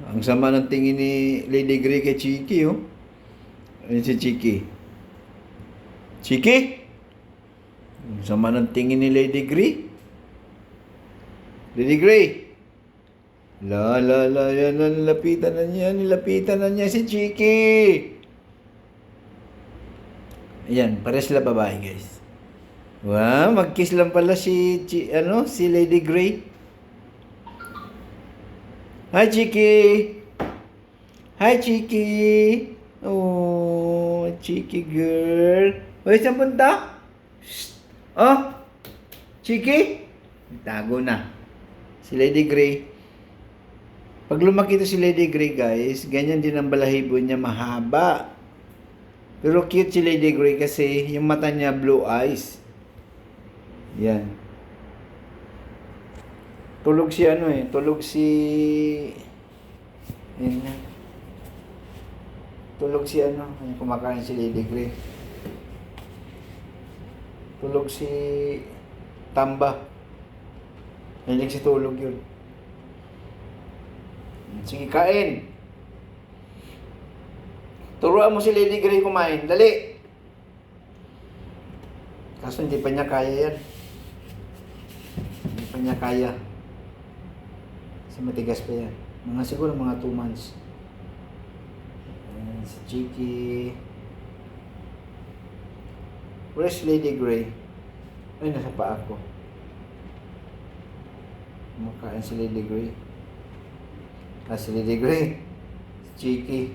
Ang sama ng tingin ni Lady Grey kay Chiki, oh. Ayun si Chiki. Chiki? Ang sama ng tingin ni Lady Grey. Lady Grey. Yan, nilapitan na niya si Chiki. Ayan, pares sila babae, guys. Wow, mag-kiss lang pala si Lady Grey. Hi, Chiki. Hi, Chiki. Oh, Chiki girl. Uy, saan punta? Shh. Oh, Chiki? Tago na. Si Lady Grey. Pag lumaki to si Lady Grey, guys, ganyan din ang balahibo niya, mahaba. Pero cute si Lady Grey kasi yung mata niya blue eyes. Yan. Tulog si tulog si... Yan yan. Tulog si yung kumakain si Lady Grey. Tulog si Tamba. Hilig si tulog yun. Sige, kain. Turuan mo si Lady Grey kumain. Dali. Kaso hindi pa niya kaya yan. Hindi pa niya kaya. Kasi matigas pa yan. Siguro mga 2 months. Ayan, si Chiki. Where's Lady Grey? Ay, nasa paa ko. Kumakain si Lady Grey. Si Lady Grey. Si Chiki.